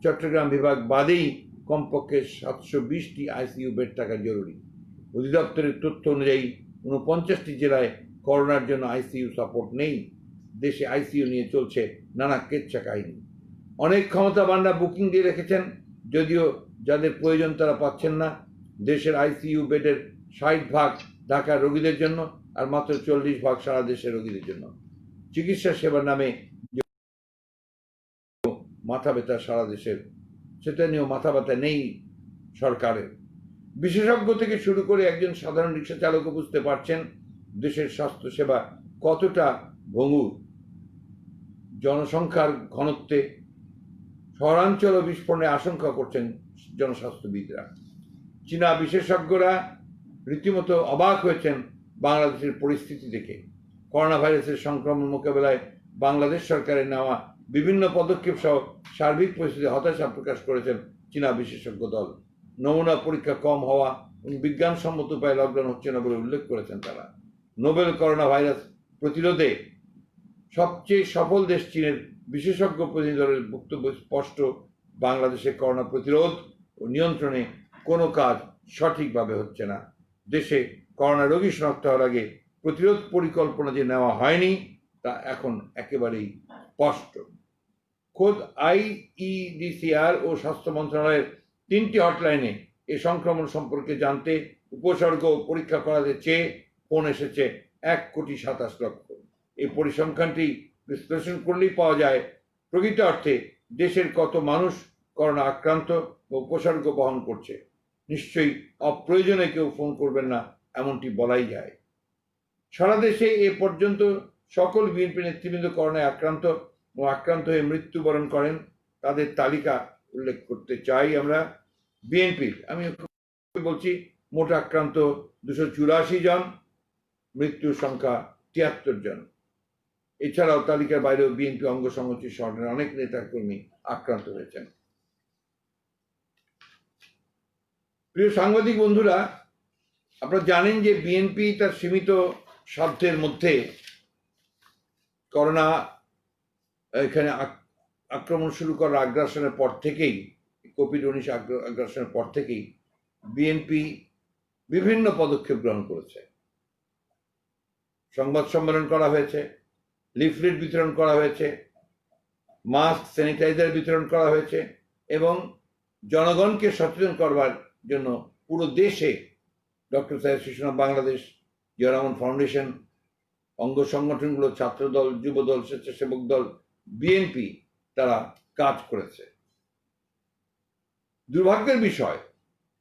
চট্টগ্রাম বিভাগ বাদেই কমপক্ষে 720টি আইসিইউ বেড থাকা জরুরি। অধিদপ্তরের তথ্য অনুযায়ী 49টি জেলায় করোনার জন্য আইসিইউ সাপোর্ট নেই। দেশে আইসিইউ নিয়ে চলছে নানা কেচ্ছা কাহিনী। অনেক ক্ষমতাবানরা বুকিং দিয়ে রেখেছেন, যদিও যাদের প্রয়োজন তারা পাচ্ছেন না। দেশের আইসিইউ বেডের 60% ঢাকার রোগীদের জন্য আর মাত্র 40% সারা দেশের রোগীদের জন্য। চিকিৎসা সেবার নামে মাথা ব্যথা সারা দেশের, সেটা নিয়েও মাথা ব্যথা নেই সরকারের। বিশেষজ্ঞ থেকে শুরু করে একজন সাধারণ রিক্সা চালকও বুঝতে পারছেন দেশের স্বাস্থ্যসেবা কতটা ভঙ্গুর। জনসংখ্যার ঘনত্বে শহরাঞ্চল বিস্ফোরণের আশঙ্কা করছেন জনস্বাস্থ্যবিদরা। চীনা বিশেষজ্ঞরা রীতিমতো অবাক হয়েছেন বাংলাদেশের পরিস্থিতি দেখে। করোনা ভাইরাসের সংক্রমণ মোকাবেলায় বাংলাদেশ সরকারের নেওয়া বিভিন্ন পদক্ষেপ সহ সার্বিক পরিস্থিতি হতাশা প্রকাশ করেছেন চীনা বিশেষজ্ঞ দল। নমুনা পরীক্ষা কম হওয়া এবং বিজ্ঞানসম্মত উপায়ে লকডাউন হচ্ছে না বলে উল্লেখ করেছেন তারা। নোবেল করোনা ভাইরাস প্রতিরোধে সবচেয়ে সফল দেশ চীনের বিশেষজ্ঞ প্রতিনিধি দলের বক্তব্য স্পষ্ট, বাংলাদেশে করোনা প্রতিরোধ ও নিয়ন্ত্রণে কোনো কাজ সঠিকভাবে হচ্ছে না। দেশে করোনা রোগী শনাক্ত হওয়ার আগে প্রতিরোধ পরিকল্পনা যে নেওয়া হয়নি তা এখন একেবারেই স্পষ্ট। খোদ আইইডিসিআর ও স্বাস্থ্য মন্ত্রণালয়ের 3টি হটলাইনে এ সংক্রমণ সম্পর্কে জানতে, উপসর্গ ও পরীক্ষা করাতে চেয়ে ফোন এসেছে 1,27,00,000। এই পরিসংখ্যানটি বিশ্লেষণ করলেই পাওয়া যায় প্রকৃত অর্থে দেশের কত মানুষ করোনা আক্রান্ত ও উপসর্গ বহন করছে। নিশ্চয়ই অপ্রয়োজনে কেউ ফোন করবেন না, এমনটি বলাই যায়। সারা দেশে এ পর্যন্ত সকল বিএনপি নেতৃবৃন্দ করোনায় আক্রান্ত ও আক্রান্ত হয়ে মৃত্যুবরণ করেন তাদের তালিকা উল্লেখ করতে চাই আমরা। বিএনপির আমি বলছি, মোট আক্রান্ত 284 জন, মৃত্যুর সংখ্যা 73 জন। এছাড়াও তালিকার বাইরেও বিএনপি অঙ্গ সংগঠনের সংগঠনের অনেক নেতা কর্মী আক্রান্ত হয়েছেন। প্রিয় সাংবাদিক বন্ধুরা, আপনারা জানেন যে বিএনপি তার সীমিত সাধ্যের মধ্যে করোনা এখানে আক্রমণ শুরু করার আগ্রাসনের পর থেকেই, কোভিড-19 আগ্রাসনের পর থেকেই বিএনপি বিভিন্ন পদক্ষেপ গ্রহণ করেছে। সংবাদ সম্মেলন করা হয়েছে, লিফলেট বিতরণ করা হয়েছে, মাস্ক, স্যানিটাইজার বিতরণ করা হয়েছে এবং জনগণকে সচেতন করবার জন্য পুরো দেশে ডক্টর সাহেব শিশুনা বাংলাদেশ, জিয়া রহমান ফাউন্ডেশন, অঙ্গ সংগঠনগুলো, ছাত্রদল, যুবদল, স্বেচ্ছাসেবক দল, বিএনপি তারা কাজ করেছে। দুর্ভাগ্যের বিষয়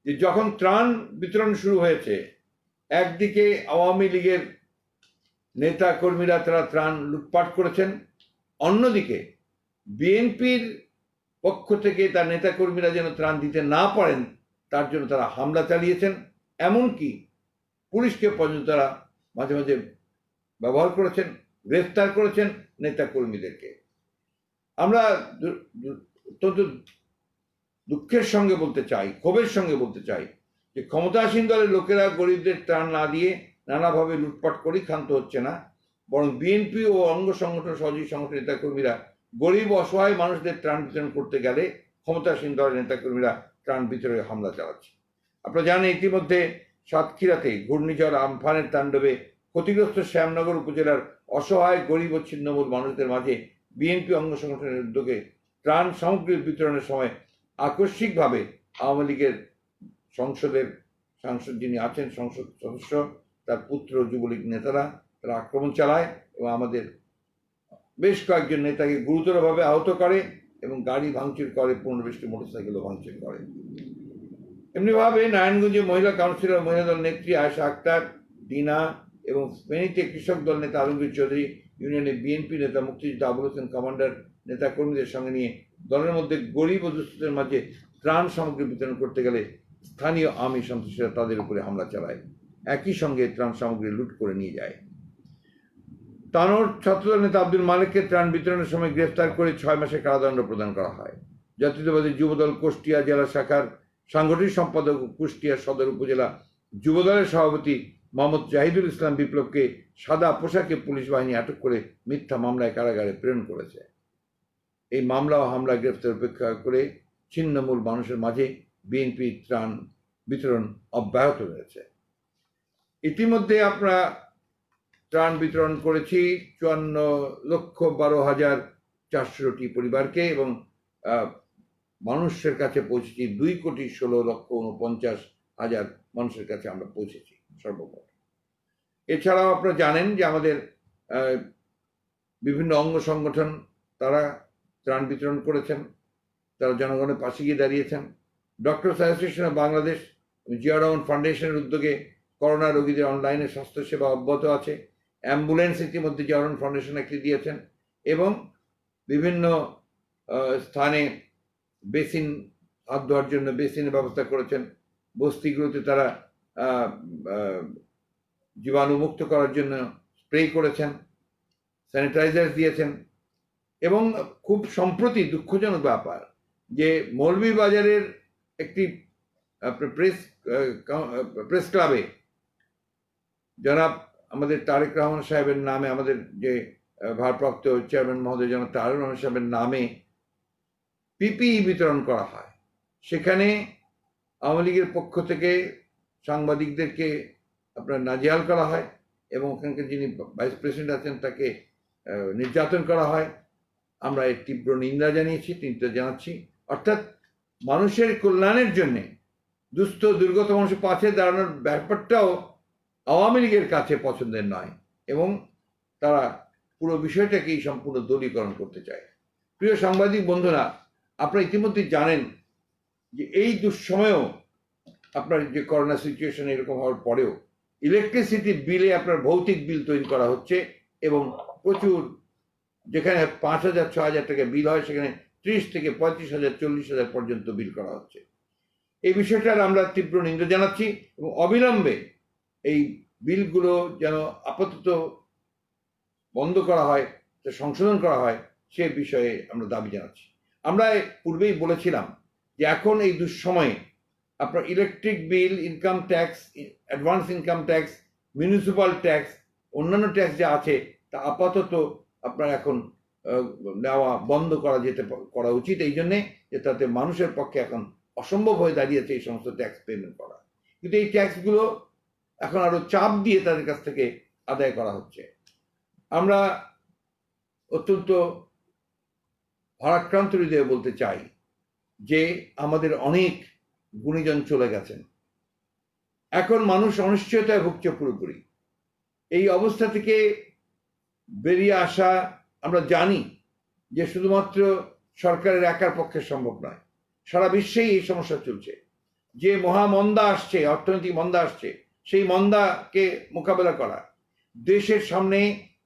যে যখন ত্রাণ বিতরণ শুরু হয়েছে, একদিকে আওয়ামী লীগের নেতা কর্মীরা তারা ত্রাণ লুটপাট করেছেন, অন্যদিকে বিএনপির পক্ষ থেকে তার নেতা কর্মীরা যেন ত্রাণ দিতে না পারেন তার জন্য তারা হামলা চালিয়েছেন। এমনকি পুলিশকে পর্যন্ত তারা মাঝে মাঝে ব্যবহার করেছেন, গ্রেফতার করেছেন নেতা কর্মীদেরকে। আমরা অত্যন্ত দুঃখের সঙ্গে বলতে চাই, ক্ষোভের সঙ্গে বলতে চাই যে ক্ষমতাসীন দলের লোকেরা গরিবদের ত্রাণ না দিয়ে নানাভাবে লুটপাট করেই ক্ষান্ত হচ্ছে না, বরং বিএনপি ও অঙ্গ সংগঠন, সহযোগী সংগঠনের নেতাকর্মীরা গরিব অসহায় মানুষদের ত্রাণ বিতরণ করতে গেলে ক্ষমতাসীন দলের নেতাকর্মীরা ত্রাণ বিতরণে হামলা চালাচ্ছে। আপনারা জানেন ইতিমধ্যে সাতক্ষীরাতে ঘূর্ণিঝড় আমফানের তাণ্ডবে ক্ষতিগ্রস্ত শ্যামনগর উপজেলার অসহায় গরিব ও ছিন্নমূল মানুষদের মাঝে বিএনপি অঙ্গ সংগঠনের উদ্যোগে ত্রাণ সামগ্রী বিতরণের সময় আকস্মিকভাবে আওয়ামী লীগের সাংসদ যিনি আছেন, সংসদ সদস্য, তার পুত্র, যুবলীগ নেতারা তারা আক্রমণ চালায় এবং আমাদের বেশ কয়েকজন নেতাকে গুরুতরভাবে আহত করে এবং গাড়ি ভাঙচুর করে, 15-20টি মোটরসাইকেলও ভাঙচুর করে। এমনিভাবে নারায়ণগঞ্জে মহিলা কাউন্সিলর, মহিলা দল নেত্রী আয়েশা আক্তার, ডিনা এবং ফেনীতে কৃষক দল নেতা আলমগীর চৌধুরী, ইউনিয়নে বিএনপি নেতা মুক্তিযোদ্ধা আবুল হোসেন কমান্ডার নেতা কর্মীদের সঙ্গে নিয়ে দলের মধ্যে গরিব ও দুস্থদের মাঝে ত্রাণ সামগ্রী বিতরণ করতে গেলে স্থানীয় আওয়ামী সন্ত্রাসীরা তাদের উপরে হামলা চালায়, একই সঙ্গে ত্রাণ সামগ্রী লুট করে নিয়ে যায়। তানোর ছাত্রদল নেতা আব্দুল মালিককে ত্রাণ বিতরণের সময় গ্রেফতার করে 6 মাসের কারাদণ্ড প্রদান করা হয়। জাতীয়তাবাদী যুবদল কুষ্টিয়া জেলা শাখার সাংগঠনিক সম্পাদক, কুষ্টিয়া সদর উপজেলা যুবদলের সভাপতি মোহাম্মদ জাহিদুল ইসলাম বিপ্লবকে সাদা পোশাকে পুলিশ বাহিনী আটক করে মিথ্যা মামলায় কারাগারে প্রেরণ করেছে। এই মামলা ও হামলা গ্রেফতার উপেক্ষা করে ছিন্নমূল মানুষের মাঝে বিএনপি ত্রাণ বিতরণ অব্যাহত রয়েছে। ইতিমধ্যে আমরা ত্রাণ বিতরণ করেছি 54,12,400টি পরিবারকে এবং মানুষের কাছে পৌঁছেছি 2,16,49,000 মানুষের কাছে আমরা পৌঁছেছি সর্বমোট। এছাড়াও আপনারা জানেন যে আমাদের বিভিন্ন অঙ্গ সংগঠন তারা ত্রাণ বিতরণ করেছেন, তারা জনগণের পাশে গিয়ে দাঁড়িয়েছেন। Doctors association of Bangladesh, Zia Rahman ফাউন্ডেশনের উদ্যোগে করোনা রোগীদের অনলাইনে স্বাস্থ্যসেবা অব্যাহত আছে। অ্যাম্বুলেন্স ইতিমধ্যে জিয়া রহমান ফাউন্ডেশন একটি দিয়েছেন এবং বিভিন্ন স্থানে বেসিন, হাত ধোয়ার জন্য বেসিনের ব্যবস্থা করেছেন। বস্তিগুলোতে তারা জীবাণুমুক্ত করার জন্য স্প্রে করেছেন, স্যানিটাইজার দিয়েছেন। এবং খুব সম্প্রতি দুঃখজনক ব্যাপার যে মৌলভীবাজারের একটি প্রেস ক্লাবে জনাব আমাদের তারেক রহমান সাহেবের নামে, আমাদের যে ভারপ্রাপ্ত চেয়ারম্যান মহোদয় জনাব তারেক রহমান সাহেবের নামে পিপিই বিতরণ করা হয়। সেখানে আওয়ামী লীগের পক্ষ থেকে সাংবাদিকদেরকে আপনার নাজেহাল করা হয় এবং ওখানকার যিনি ভাইস প্রেসিডেন্ট আছেন তাকে নির্যাতন করা হয়। আমরা এর তীব্র নিন্দা জানাচ্ছি। অর্থাৎ মানুষের কল্যাণের জন্য দুস্থ দুর্গত মানুষের পাশে দাঁড়ানোর ব্যাপারটাও আওয়ামী লীগের কাছে পছন্দের নয় এবং তারা পুরো বিষয়টাকেই সম্পূর্ণ দলীয়করণ করতে চায়। প্রিয় সাংবাদিক বন্ধুরা, আপনারা ইতিমধ্যে জানেন যে এই দুঃসময়েও আপনার যে করোনা সিচুয়েশন এরকম হওয়ার পরেও ইলেকট্রিসিটি বিলে আপনার ভৌতিক বিল তৈরি করা হচ্ছে এবং প্রচুর, যেখানে 5,000 6,000 টাকা বিল হয় সেখানে 30 থেকে 35,000 40,000 পর্যন্ত বিল করা হচ্ছে। এই বিষয়টার আমরা তীব্র নিন্দা জানাচ্ছি এবং অবিলম্বে এই বিলগুলো যেন আপাতত বন্ধ করা হয়, সংশোধন করা হয়, সে বিষয়ে আমরা দাবি জানাচ্ছি। আমরা পূর্বেই বলেছিলাম যে এখন এই দুঃসময়ে আপনার electric bill, income tax, advance income tax, municipal tax, অন্যান্য ট্যাক্স যা আছে তা আপাতত আপনার এখন নেওয়া বন্ধ করা উচিত, এই জন্যে যে তাতে মানুষের পক্ষে এখন অসম্ভব হয়ে দাঁড়িয়েছে এই সমস্ত ট্যাক্স পেমেন্ট করা। কিন্তু এই ট্যাক্সগুলো এখন আরো চাপ দিয়ে তাদের কাছ থেকে আদায় করা হচ্ছে। আমরা অত্যন্ত ভারাক্রান্ত হৃদয়ে বলতে চাই যে আমাদের অনেক গুণীজন চলে গেছেন, এখন মানুষ অনিশ্চয়তায় ভুগছে পুরোপুরি। এই অবস্থা থেকে বেরিয়ে আসা আমরা জানি যে শুধুমাত্র সরকারের একার পক্ষে সম্ভব নয়, সারা বিশ্বেই এই সমস্যা চলছে। যে মহামন্দা আসছে, অর্থনৈতিক মন্দা আসছে, সেই মন্দাকে মোকাবেলা করা, দেশের সামনে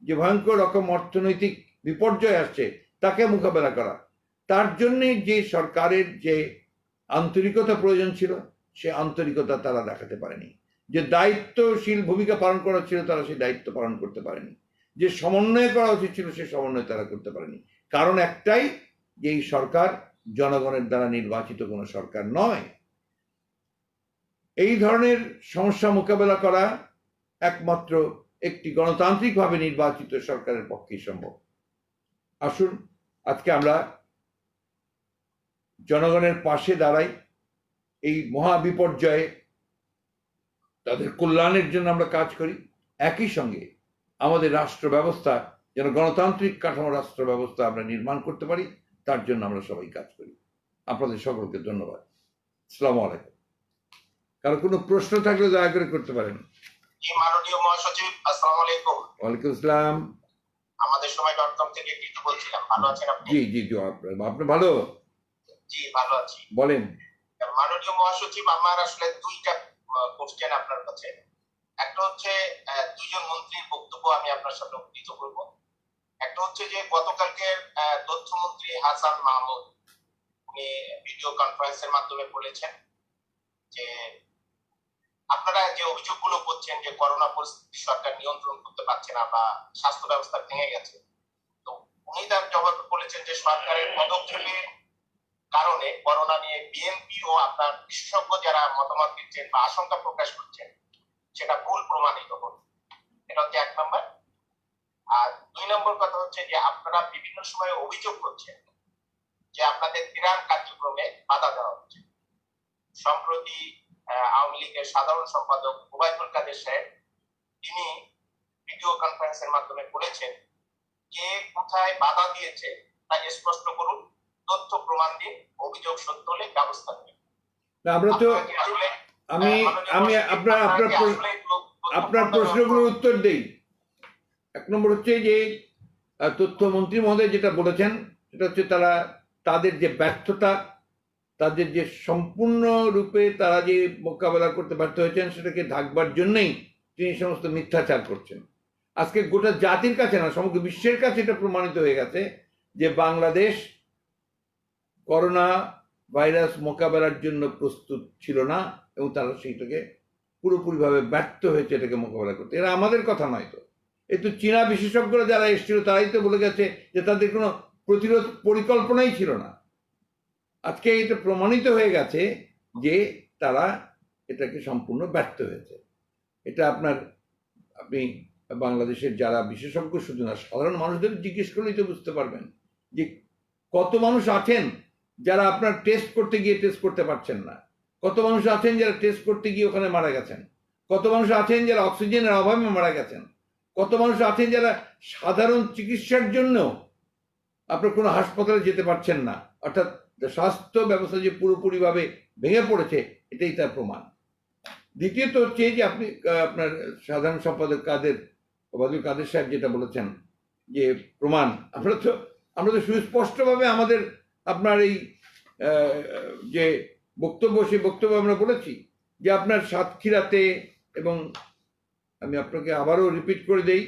যে ভয়ঙ্কর রকম অর্থনৈতিক বিপর্যয় আসছে তাকে মোকাবেলা করা, তার জন্যে যে সরকারের যে আন্তরিকতা প্রয়োজন ছিল সে আন্তরিকতা তারা দেখাতে পারেনি। যে দায়িত্বশীল ভূমিকা পালন করা ছিল তারা সেই দায়িত্ব পালন করতে পারেনি। যে সমন্বয় করা উচিত ছিল সে সমন্বয় তারা করতে পারেনি। কারণ একটাই, যে এই সরকার জনগণের দ্বারা নির্বাচিত কোনো সরকার নয়। এই ধরনের সমস্যা মোকাবেলা করা একমাত্র একটি গণতান্ত্রিকভাবে নির্বাচিত সরকারের পক্ষেই সম্ভব। আসুন আজকে আমরা জনগণের পাশে দাঁড়াই, এই মহা বিপর্যয়ে তাদের কল্যাণের জন্য আমরা কাজ করি। একই সঙ্গে আমাদের রাষ্ট্র ব্যবস্থা যেন গণতান্ত্রিক কাঠামো রাষ্ট্র ব্যবস্থা আমরা নির্মাণ করতে পারি, তার জন্য আমরা সবাই কাজ করি। আপনাদের সকলকে ধন্যবাদ। আসসালামু আলাইকুম। কারো কোনো প্রশ্ন থাকলে দয়া করে করতে পারেন। মাননীয় মহাসচিব, আসসালামু আলাইকুম। ওয়ালাইকুম আসসালাম। আমাদের সময়.com থেকে কিছু বলছিলাম, ভালো আছেন আপনি? জি জি জি, আপনি ভালো? জি ভালো আছি। বলেন। মাননীয় মহাসচিব, আমার আসলে দুইটা কোশ্চেন আপনার কাছে। একটা হচ্ছে দুইজন মন্ত্রীর বক্তব্য আমি আপনার সাথে উদ্ধৃত করব। একটা হচ্ছে যে গতকালকে তথ্যমন্ত্রী হাসান মাহমুদ উনি ভিডিও কনফারেন্সের মাধ্যমে বলেছেন যে আপনারা যে অভিযোগগুলো করছেন যে করোনা পরিস্থিতি সরকার নিয়ন্ত্রণ করতে পারছে না বা স্বাস্থ্য ব্যবস্থা ভেঙে গেছে, তো উনি তার জবাবে বলেছেন যে সরকারের পদক্ষেপের কারণে করোনা নিয়ে বিএনপি ও আপনার বিশেষজ্ঞ যারা মতামত দিচ্ছেন বা আশঙ্কা প্রকাশ করছেন সেটা ভুল প্রমাণিত হবে। এটা হচ্ছে এক নম্বর। আর দুই নম্বর কথা হচ্ছে যে আপনারা বিভিন্ন সময় অভিযোগ করছেন যে আপনাদের ত্রাণ কার্যক্রমে বাধা দেওয়া হচ্ছে। সম্প্রতি আওয়ামী লীগের সাধারণ সম্পাদক ওবায়দুল কাদের সাহেব তিনি ভিডিও কনফারেন্সের মাধ্যমে বলেছেন, কে কোথায় বাধা দিয়েছে তা স্পষ্ট করুন, তথ্য প্রমাণ দিন, অভিযোগ সত্য হলে ব্যবস্থা নেবেন। আমরা তো আমি আমি আপনার আপনার আপনার প্রশ্নগুলোর উত্তর দেই। এক নম্বর হচ্ছে যে তথ্যমন্ত্রী মহোদয় যেটা বলেছেন সেটা হচ্ছে তাদের যে ব্যর্থতা, তাদের যে সম্পূর্ণরূপে তারা যে মোকাবেলা করতে ব্যর্থ হয়েছেন সেটাকে ঢাকবার জন্যই তিনি সমস্ত মিথ্যাচার করছেন। আজকে গোটা জাতির কাছে না, সমগ্র বিশ্বের কাছে এটা প্রমাণিত হয়ে গেছে যে বাংলাদেশ করোনা ভাইরাস মোকাবেলার জন্য প্রস্তুত ছিল না এবং তারা সেইটাকে পুরোপুরিভাবে ব্যর্থ হয়েছে এটাকে মোকাবেলা করতে। এরা আমাদের কথা নয় তো, এই তো চীনা বিশেষজ্ঞরা যারা এসেছিল তারাই তো বলে গেছে যে তাদের কোনো প্রতিরোধ পরিকল্পনাই ছিল না। আজকে এটা প্রমাণিত হয়ে গেছে যে তারা এটাকে সম্পূর্ণ ব্যর্থ হয়েছে। এটা আপনি বাংলাদেশের যারা বিশেষজ্ঞ, শুধু না সাধারণ মানুষদের জিজ্ঞেস করলেই তো বুঝতে পারবেন যে কত মানুষ আছেন যারা আপনার টেস্ট করতে গিয়ে টেস্ট করতে পারছেন না, কত মানুষ আছেন যারা টেস্ট করতে গিয়ে ওখানে মারা গেছেন, কত মানুষ আছেন যারা অক্সিজেনের অভাবে মারা গেছেন, কত মানুষ আছেন যারা সাধারণ চিকিৎসার জন্য আপনার কোনো হাসপাতালে যেতে পারছেন না। অর্থাৎ স্বাস্থ্য ব্যবস্থা যে পুরোপুরিভাবে ভেঙে পড়েছে এটাই তার প্রমাণ। দ্বিতীয়ত হচ্ছে যে আপনার সাধারণ সম্পাদক ওবায়দুল কাদের সাহেব যেটা বলেছেন যে প্রমাণ, আমরা তো সুস্পষ্টভাবে আমাদের আপনার এই যে বক্তব্য, সেই বক্তব্য আমরা বলেছি যে আপনার সাতক্ষীরাতে, এবং আমি আপনাকে আবারও রিপিট করে দেই,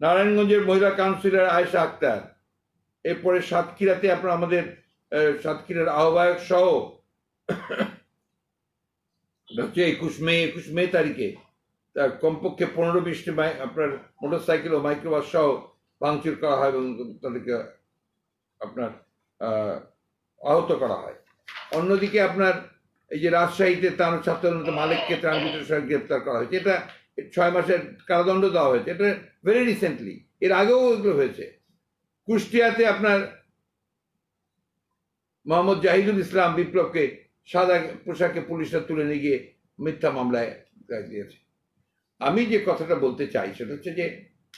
নারায়ণগঞ্জের মহিলা কাউন্সিলর আয়েশা আক্তার, এরপরে সাতক্ষীরাতে আপনার আমাদের সাতক্ষীরার আহ্বায়ক সহ হচ্ছে 21 মে তারিখে তার কমপক্ষে 15-20টি আপনার মোটরসাইকেল ও মাইক্রোবাস সহ ভাঙচুর করা হয় এবং তাদেরকে আপনার আহত করা হয়। অন্যদিকে আপনার এই যে রাজশাহীতে তার ছাত্র মালিককে ত্রাণ বিতরণ সহ গ্রেপ্তার করা হয়েছে, এটা 6 মাসের কারাদণ্ড দেওয়া হয়েছে, এটা ভেরি রিসেন্টলি, এর আগেও এগুলো হয়েছে। কুষ্টিয়াতে আপনার মোহাম্মদ জাহিদুল ইসলাম বিপ্লবকে সাদা পোশাকে পুলিশরা তুলে নিয়ে গিয়ে মিথ্যা মামলায় দিয়েছে। আমি যে কথাটা বলতে চাই সেটা হচ্ছে যে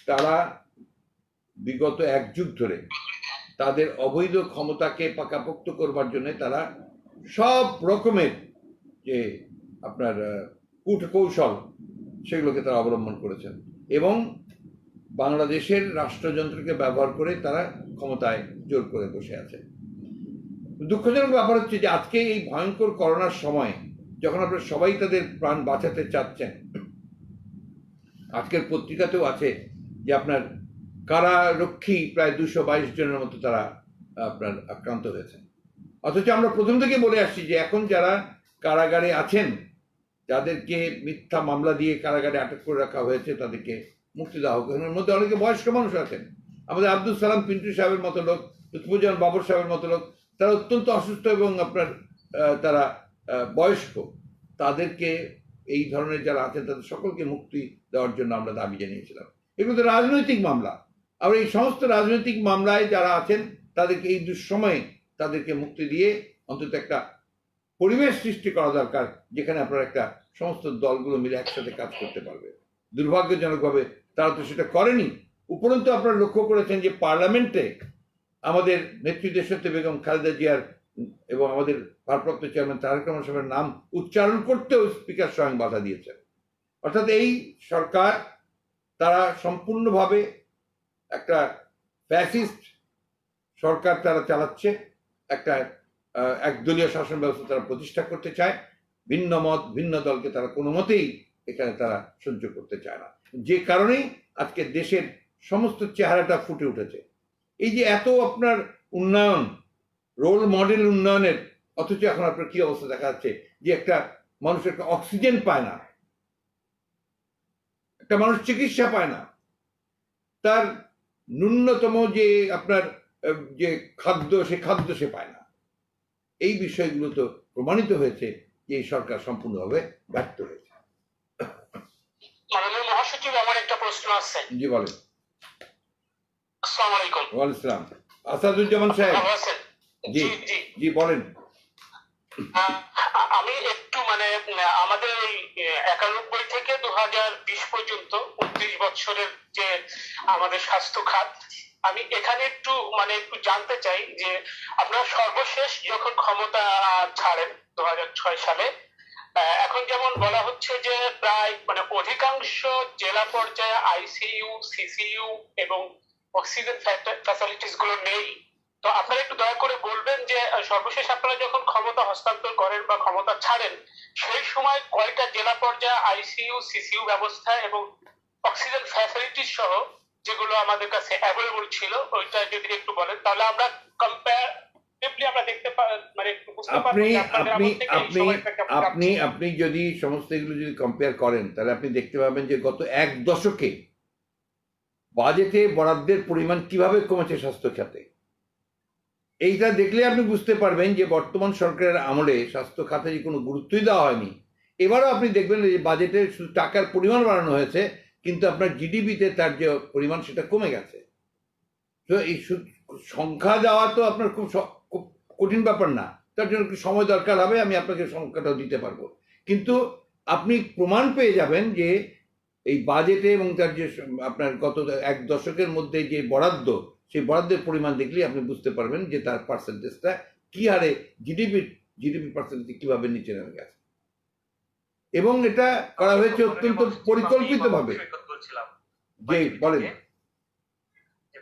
তারা বিগত 1 যুগ ধরে তাদের অবৈধ ক্ষমতাকে পাকাপোক্ত করবার জন্য তারা সব রকমের যে আপনার কূটকৌশল সেগুলোকে তারা অবলম্বন করেছেন এবং বাংলাদেশের রাষ্ট্রযন্ত্রকে ব্যবহার করে তারা ক্ষমতায় জোর করে বসে আছে। দুঃখজনক ব্যাপার হচ্ছে যে আজকে এই ভয়ঙ্কর করোনার সময় যখন আপনারা সবাই তাদের প্রাণ বাঁচাতে চাচ্ছেন, আজকের পত্রিকাতেও আছে যে আপনার কারারক্ষী প্রায় 222 জনের মতো তারা আপনার আক্রান্ত হয়েছেন। অথচ আমরা প্রথম থেকে বলে আসছি যে এখন যারা কারাগারে আছেন, যাদেরকে মিথ্যা মামলা দিয়ে কারাগারে আটক করে রাখা হয়েছে, তাদেরকে মুক্তি দেওয়া হোক। এর মধ্যে অনেকে বয়স্ক মানুষ আছেন, আমাদের আব্দুল সালাম পিন্টু সাহেবের মতো লোক, লুৎফুজ্জামান বাবর সাহেবের মতো লোক, তারা অত্যন্ত অসুস্থ এবং আপনার তারা বয়স্ক, তাদেরকে এই ধরনের যারা আছেন তাদের সকলকে মুক্তি দেওয়ার জন্য আমরা দাবি জানিয়েছিলাম। এগুলো তো রাজনৈতিক মামলা, আর এই সমস্ত রাজনৈতিক মামলায় যারা আছেন তাদেরকে এই দুঃসময়ে তাদেরকে মুক্তি দিয়ে অন্তত একটা পরিবেশ সৃষ্টি করা দরকার যেখানে আপনার একটা সমস্ত দলগুলো মিলে একসাথে কাজ করতে পারবে। দুর্ভাগ্যজনকভাবে তারা তো সেটা করেনি। উপরন্তু আপনারা লক্ষ্য করেছেন যে পার্লামেন্টে আমাদের নেত্রী দেশনেত্রী বেগম খালেদা জিয়ার এবং আমাদের ভারপ্রাপ্ত চেয়ারম্যান তারেক রহমান সাহেবের নাম উচ্চারণ করতেও স্পিকার স্বয়ং বাধা দিয়েছেন। অর্থাৎ এই সরকার তারা সম্পূর্ণভাবে একটা ফ্যাসিস্ট সরকার তারা চালাচ্ছে, একটা একদলীয় শাসন ব্যবস্থা তারা প্রতিষ্ঠা করতে চায়। ভিন্ন মত ভিন্ন দলকে তারা কোনো মতেই এখানে তারা সহ্য করতে চায় না, যে কারণেই আজকে দেশের সমস্ত চেহারাটা ফুটে উঠেছে। এই যে এত আপনার উন্নয়ন, রোল মডেল উন্নয়নের, অথচ এখন আপনার কি অবস্থা দেখা যাচ্ছে যে একটা মানুষ একটা অক্সিজেন পায় না, একটা মানুষ চিকিৎসা পায় না, তার ন্যূনতম যে আপনার যে খাদ্য, সে খাদ্য সে পায় না। এই বিষয়গুলো তো প্রমাণিত হয়েছে যে এই সরকার সম্পূর্ণভাবে ব্যর্থ হয়েছে। মহাসচিব, আমার একটা প্রশ্ন আছে। জি বলেন। আসসালামু আলাইকুম। ওয়ালাইকুম আসসালাম। আসাদুজ্জামান সাহেব, ভালো আছেন? জি জি জি। জি বলেন। আমি একটু মানে আমাদের এই 91 থেকে 2020 পর্যন্ত 29 বছরের যে আমাদের স্বাস্থ্য খাত, আমি এখানে একটু মানে একটু জানতে চাই যে আপনারা সর্বশেষ যখন ক্ষমতা ছাড়েন 2006 সালে, এখন যেমন বলা হচ্ছে যে প্রায় মানে অধিকাংশ জেলা পর্যায়ে আইসিইউ, সিসিইউ এবং অক্সিজেন ফ্যাসিলিটিস গুলো নেই। তো আপনারা একটু দয়া করে বলবেন যে সর্বশেষ আপনারা যখন ক্ষমতা হস্তান্তর করেন বা ক্ষমতা ছাড়েন, সেই সময় কয়টা জেলা পর্যায়ে আইসিইউ, সিসিইউ ব্যবস্থা এবং অক্সিজেন ফ্যাসিলিটিস সহ যেগুলো আমাদের কাছে অ্যাভেলেবল ছিল, ওইটা যদি একটু বলেন তাহলে আমরা কম্পারেটিভলি আমরা দেখতে মানে একটু বুঝতে পারবো আপনি যে আপনাদের আপনি আমল থেকে এই আপনি সময়টা কেমন আপনি যাচ্ছে। আপনি যদি সমস্ত এগুলো যদি কম্পেয়ার করেন তাহলে আপনি দেখতে পাবেন যে গত এক দশকে বাজেটে বরাদ্দের পরিমাণ কিভাবে কমেছে স্বাস্থ্য খাতে। এইটা দেখলে আপনি বুঝতে পারবেন যে বর্তমান সরকারের আমলে স্বাস্থ্য খাতে যে কোনো গুরুত্বই দেওয়া হয়নি। এবারও আপনি দেখবেন যে বাজেটে শুধু টাকার পরিমাণ বাড়ানো হয়েছে, কিন্তু আপনার জিডিপিতে তার যে পরিমাণ সেটা কমে গেছে। তো এই সংখ্যা দেওয়া তো আপনার খুব কঠিন ব্যাপার না, তার জন্য একটু সময় দরকার হবে, আমি আপনাকে সংখ্যাটাও দিতে পারবো। কিন্তু আপনি প্রমাণ পেয়ে যাবেন যে এই বাজেটে এবং তার যে আপনার গত এক দশকের মধ্যে যে বরাদ্দ, সেই বরাদ্দের পরিমাণ দেখলেই আপনি বুঝতে পারবেন যে তার পার্সেন্টেজটা কি হারে জিডিপি পার্সেন্টেজ কিভাবে নিচে নেমে গেছে। এবং এটা করা হয়েছে অত্যন্ত পরিকল্পিতভাবে। যে বলেন।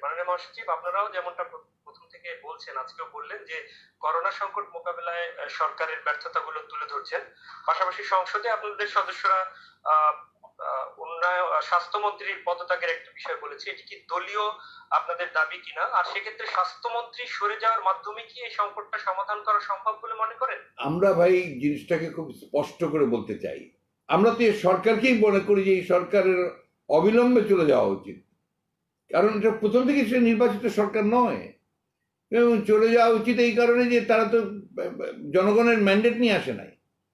মাননীয় মহাসচিব, আপনারাও যেমনটা প্রথম থেকে বলছেন, আজকেও বললেন যে করোনা সংকট মোকাবেলায় সরকারের ব্যর্থতাগুলো তুলে ধরছেন। পাশাপাশি সংসদে আপনাদের সদস্যরা স্বাস্থ্যমন্ত্রীর পদত্যাগের একটা বিষয় বলেছে। এটি কি দলীয় আপনাদের দাবি কিনা, আর সেক্ষেত্রে স্বাস্থ্যমন্ত্রী সরে যাওয়ার মাধ্যমে কি এই সংকটটা সমাধান করা সম্ভব বলে মনে করেন? আমরা ভাই জিনিসটাকে খুব স্পষ্ট করে বলতে চাই, আমরা তো এই সরকারকেই মনে করি যে এই সরকারের অবিলম্বে চলে যাওয়া উচিত। কারণ এটা প্রথম থেকে সে নির্বাচিত সরকার নয়, এবং চলে যাওয়া উচিত এই কারণে যে তারা তো জনগণের ম্যান্ডেট নিয়ে আসে নাই,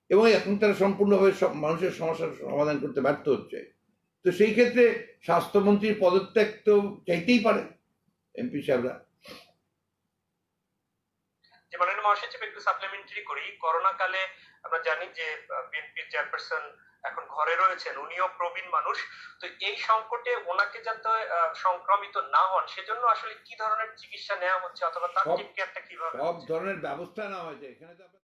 এবং এখন তারা সম্পূর্ণভাবে সব মানুষের সমস্যার সমাধান করতে ব্যর্থ হচ্ছে। তো সেই ক্ষেত্রে স্বাস্থ্যমন্ত্রীর পদত্যাগ তো চাইতেই পারে এমপি সাহেবরা। যে মাননীয় মহাসচিব, একটু সাপ্লিমেন্টারি করি। করোনা কালে আমরা জানি যে বিএনপি চেয়ারপারসন এখন ঘরে রয়েছেন, উনিও প্রবীণ মানুষ। তো এই সংকটে ওনাকে যাতে সংক্রমিত না হন, সেজন্য আসলে কি ধরনের চিকিৎসা নেওয়া হচ্ছে, অথবা তার টেক কেয়ারটা কিভাবে? সব ধরনের ব্যবস্থা নেওয়া হয়েছে এখানে। তো